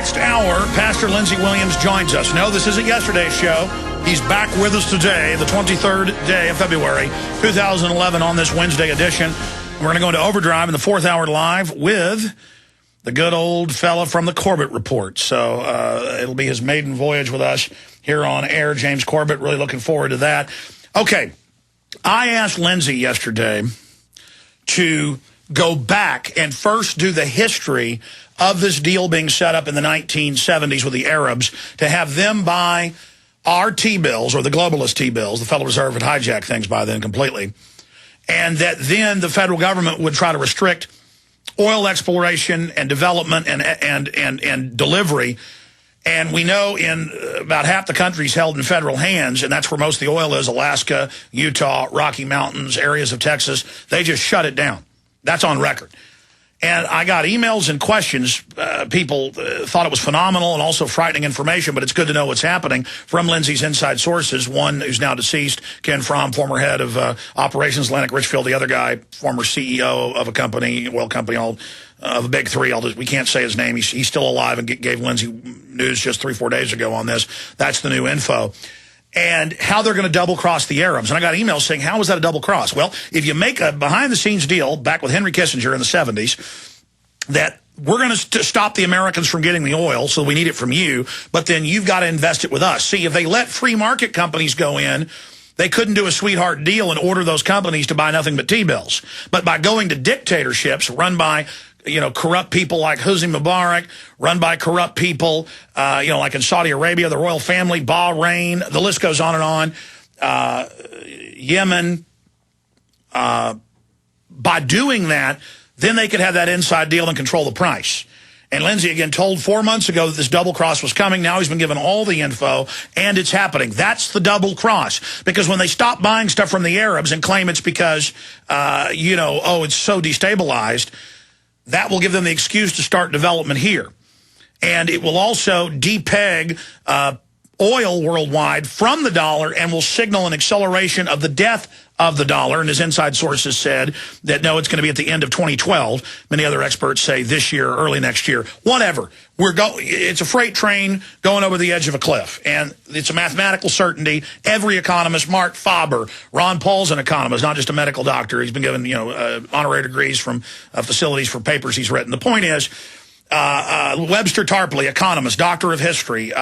next hour, Pastor Lindsey Williams joins us. No, this isn't yesterday's show. He's back with us today, the 23rd day of February, 2011, on this Wednesday edition. We're going to go into overdrive in the fourth hour live with the good old fella from the Corbett Report. So it'll be his maiden voyage with us here on air, James Corbett. Really looking forward to that. Okay, I asked Lindsey yesterday to go back and first do the history of this deal being set up in the 1970s with the Arabs to have them buy our T-bills, or the globalist T-bills. The Federal Reserve had hijacked things by then completely. And that then the federal government would try to restrict oil exploration and development and delivery. And we know in about half the country's held in federal hands, and that's where most of the oil is, Alaska, Utah, Rocky Mountains, areas of Texas. They just shut it down. That's on record. And I got emails and questions. People thought it was phenomenal and also frightening information, but it's good to know what's happening from Lindsey's inside sources. One who's now deceased, Ken Fromm, former head of operations, Atlantic Richfield. The other guy, former CEO of a company, oil company, of a big three. We can't say his name. He's still alive and gave Lindsey news just 3-4 days ago on this. That's the new info. And how they're going to double-cross the Arabs. And I got emails saying, how is that a double-cross? Well, if you make a behind-the-scenes deal back with Henry Kissinger in the 70s, that we're going to stop the Americans from getting the oil, so we need it from you, but then you've got to invest it with us. See, if they let free market companies go in, they couldn't do a sweetheart deal and order those companies to buy nothing but T-bills. But by going to dictatorships run by corrupt people like Hosni Mubarak, run by corrupt people, like in Saudi Arabia, the royal family, Bahrain, the list goes on and on, Yemen. By doing that, then they could have that inside deal and control the price. And Lindsey, again, told 4 months ago that this double cross was coming. Now he's been given all the info, and it's happening. That's the double cross. Because when they stop buying stuff from the Arabs and claim it's because, it's so destabilized, that will give them the excuse to start development here. And it will also depeg oil worldwide from the dollar and will signal an acceleration of the death of the dollar. And his inside sources said that, no, it's going to be at the end of 2012. Many other experts say this year, early next year. Whatever. It's a freight train going over the edge of a cliff. And it's a mathematical certainty. Every economist, Mark Faber, Ron Paul's an economist, not just a medical doctor. He's been given, honorary degrees from facilities for papers he's written. The point is, Webster Tarpley, economist, doctor of history.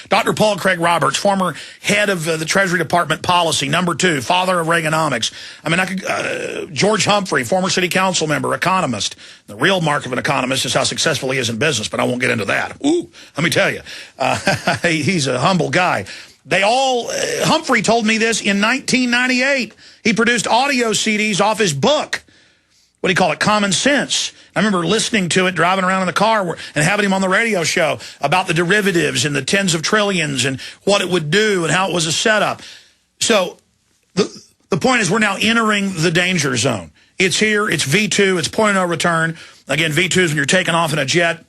Dr. Paul Craig Roberts, former head of the Treasury Department policy, #2, father of Reaganomics. George Humphrey, former city council member, economist. The real mark of an economist is how successful he is in business, but I won't get into that. Ooh, let me tell you, he's a humble guy. Humphrey told me this in 1998. He produced audio CDs off his book. What do you call it? Common Sense. I remember listening to it, driving around in the car and having him on the radio show about the derivatives and the tens of trillions and what it would do and how it was a setup. So the point is we're now entering the danger zone. It's here. It's V2. It's point of no return. Again, V2 is when you're taking off in a jet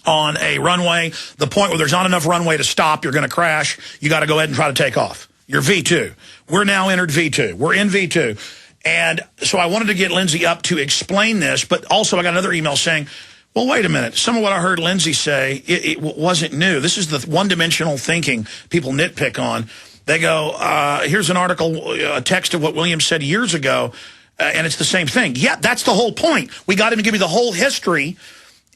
on a runway. The point where there's not enough runway to stop, you're going to crash. You got to go ahead and try to take off. You're V2. We're now entered V2. We're in V2. And so I wanted to get Lindsey up to explain this, but also I got another email saying, well, wait a minute. Some of what I heard Lindsey say, it wasn't new. This is the one-dimensional thinking people nitpick on. They go, here's an article, a text of what Williams said years ago, and it's the same thing. Yeah, that's the whole point. We got him to give me the whole history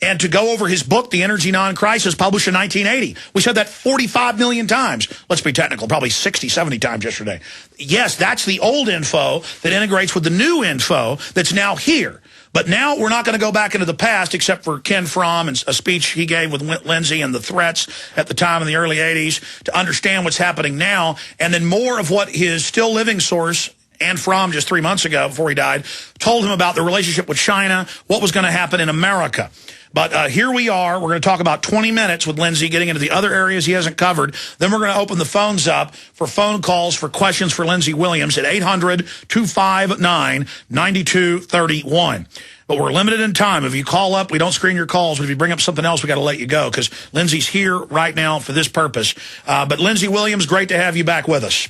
and to go over his book, The Energy Non-Crisis, published in 1980. We said that 45 million times. Let's be technical, probably 60, 70 times yesterday. Yes, that's the old info that integrates with the new info that's now here. But now we're not going to go back into the past, except for Ken Fromm and a speech he gave with Lindsey and the threats at the time in the early 80s to understand what's happening now. And then more of what his still living source, and Fromm just 3 months ago before he died, told him about the relationship with China, what was going to happen in America. But here we are. We're going to talk about 20 minutes with Lindsey, getting into the other areas he hasn't covered. Then we're going to open the phones up for phone calls for questions for Lindsey Williams at 800-259-9231. But we're limited in time. If you call up, we don't screen your calls. But if you bring up something else, we got to let you go because Lindsey's here right now for this purpose. But Lindsey Williams, great to have you back with us.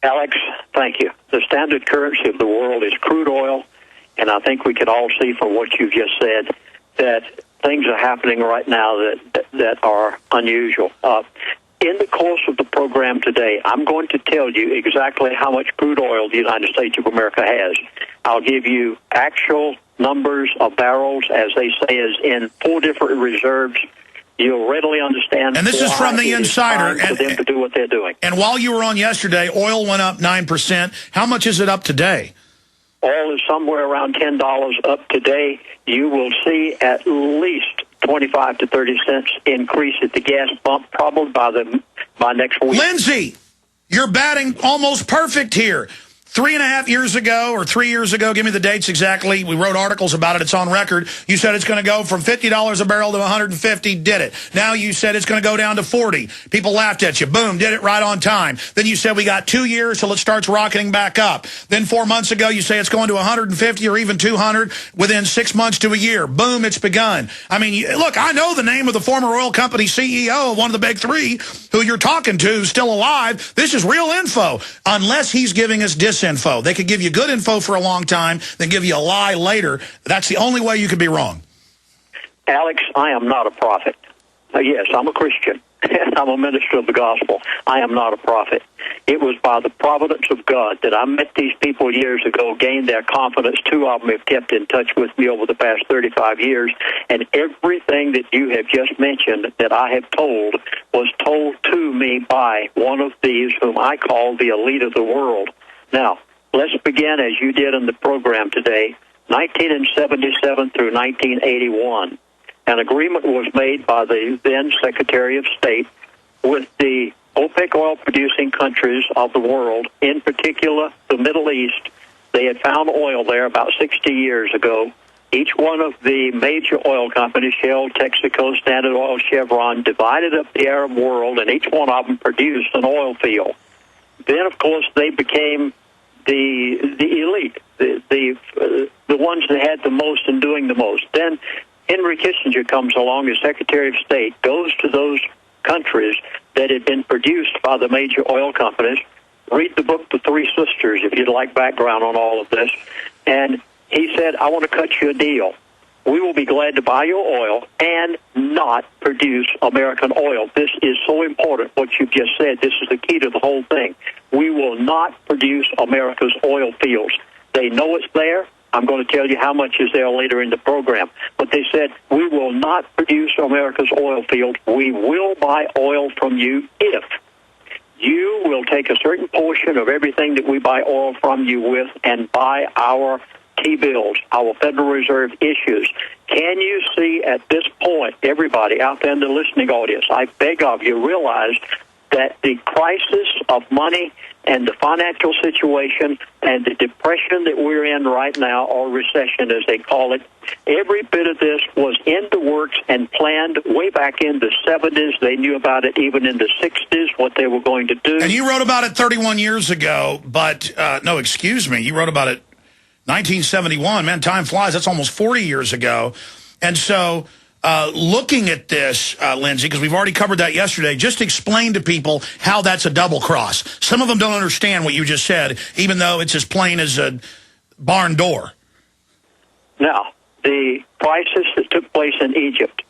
Alex, thank you. The standard currency of the world is crude oil, and I think we can all see from what you've just said that things are happening right now that are unusual. In the course of the program today, I'm going to tell you exactly how much crude oil the United States of America has. I'll give you actual numbers of barrels, as they say, is in 4 different reserves. You'll readily understand. And this is from the Insider. For them to do what they're doing. And while you were on yesterday, oil went up 9%. How much is it up today? Oil is somewhere around $10 up today. You will see at least 25 to 30 cents increase at the gas pump, probably by next week. Lindsey, you're batting almost perfect here. 3.5 years ago, or 3 years ago, give me the dates exactly. We wrote articles about it. It's on record. You said it's going to go from $50 a barrel to $150. Did it. Now you said it's going to go down to $40. People laughed at you. Boom, did it right on time. Then you said we got 2 years till it starts rocketing back up. Then 4 months ago, you say it's going to 150 or even 200 within 6 months to a year. Boom, it's begun. I mean, look, I know the name of the former oil company CEO of one of the big 3 who you're talking to who's still alive. This is real info, unless he's giving us disinfo. They could give you good info for a long time, then give you a lie later. That's the only way you could be wrong. Alex, I am not a prophet. Yes, I'm a Christian, and I'm a minister of the gospel. I am not a prophet. It was by the providence of God that I met these people years ago, gained their confidence. 2 of them have kept in touch with me over the past 35 years, and everything that you have just mentioned that I have told was told to me by one of these whom I call the elite of the world. Now, let's begin, as you did in the program today, 1977 through 1981. An agreement was made by the then Secretary of State with the OPEC oil-producing countries of the world, in particular the Middle East. They had found oil there about 60 years ago. Each one of the major oil companies, Shell, Texaco, Standard Oil, Chevron, divided up the Arab world, and each one of them produced an oil field. Then, of course, they became the elite, the ones that had the most and doing the most. Then Henry Kissinger comes along as Secretary of State, goes to those countries that had been produced by the major oil companies. Read the book The Three Sisters if you'd like background on all of this. And he said, I want to cut you a deal. We will be glad to buy your oil and not produce American oil. This is so important, what you've just said. This is the key to the whole thing. We will not produce America's oil fields. They know it's there. I'm going to tell you how much is there later in the program. But they said, we will not produce America's oil fields. We will buy oil from you if you will take a certain portion of everything that we buy oil from you with and buy our T-bills, our Federal Reserve issues. Can you see at this point, everybody out there in the listening audience, I beg of you, realize that the crisis of money and the financial situation and the depression that we're in right now, or recession as they call it, every bit of this was in the works and planned way back in the 70s. They knew about it even in the 60s, what they were going to do. And you wrote about it 31 years ago, but, no, excuse me, you wrote about it 1971. Man, time flies. That's almost 40 years ago. And so looking at this, Lindsey, because we've already covered that yesterday, just explain to people how that's a double cross. Some of them don't understand what you just said, even though it's as plain as a barn door. Now, the crisis that took place in Egypt,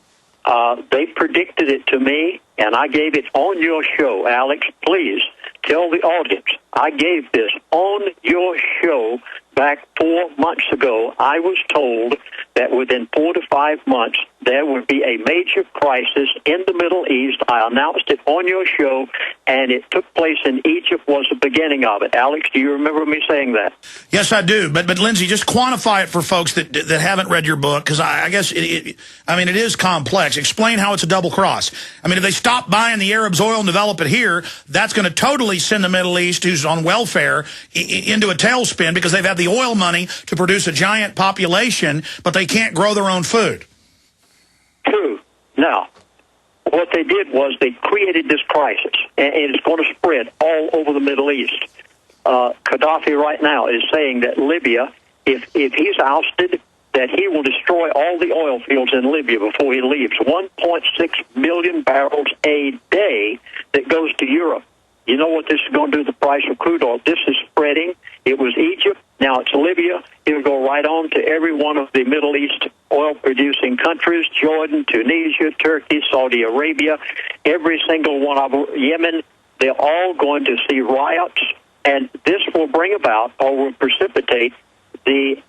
they predicted it to me, and I gave it on your show. Alex, please tell the audience, I gave this on your show back 4 months ago. I was told that within 4 to 5 months, there would be a major crisis in the Middle East. I announced it on your show, and it took place in Egypt, was the beginning of it. Alex, do you remember me saying that? Yes, I do. But Lindsey, just quantify it for folks that haven't read your book, because I guess, it is complex. Explain how it's a double cross. I mean, if they stop buying the Arabs' oil and develop it here, that's going to totally send the Middle East, who's on welfare, into a tailspin because they've had the oil money to produce a giant population, but they can't grow their own food. True. Now, what they did was they created this crisis, and it's going to spread all over the Middle East. Gaddafi right now is saying that Libya, if he's ousted, that he will destroy all the oil fields in Libya before he leaves. 1.6 million barrels a day that goes to Europe. You know what this is going to do to the price of crude oil? This is spreading. It was Egypt. Now it's Libya. It'll go right on to every one of the Middle East oil-producing countries, Jordan, Tunisia, Turkey, Saudi Arabia, every single one of them, Yemen. They're all going to see riots, and this will bring about or will precipitate the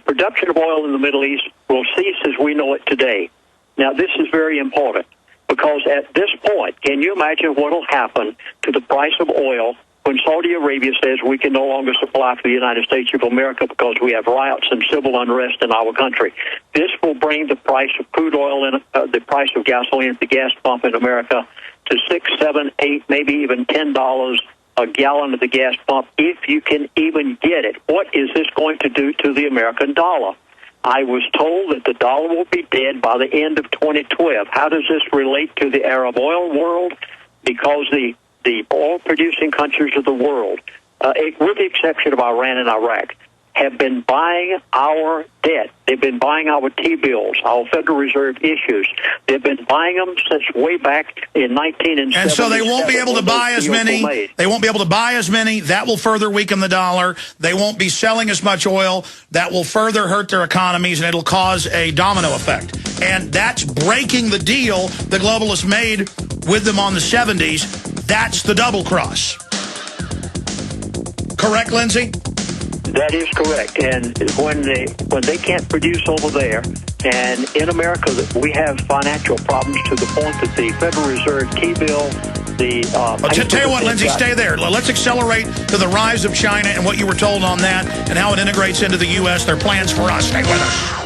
production of oil in the Middle East will cease as we know it today. Now, this is very important because at this point, can you imagine what will happen to the price of oil when Saudi Arabia says we can no longer supply to the United States of America because we have riots and civil unrest in our country? This will bring the price of crude oil and the price of gasoline at the gas pump in America to $6, $7, $8, maybe even $10 a gallon at the gas pump, if you can even get it. What is this going to do to the American dollar? I was told that the dollar will be dead by the end of 2012. How does this relate to the Arab oil world? Because the oil-producing countries of the world, with the exception of Iran and Iraq, have been buying our debt. They've been buying our T-bills, our Federal Reserve issues. They've been buying them since way back in 1977. And so they won't be able to buy as many. They won't be able to buy as many. That will further weaken the dollar. They won't be selling as much oil. That will further hurt their economies, and it'll cause a domino effect. And that's breaking the deal the globalists made with them on the 70s. That's the double cross. Correct, Lindsey? That is correct. And when they can't produce over there, and in America we have financial problems to the point that the Federal Reserve T-bill, tell you what, Lindsey, stay there. Let's accelerate to the rise of China and what you were told on that and how it integrates into the U.S., their plans for us. Stay with us.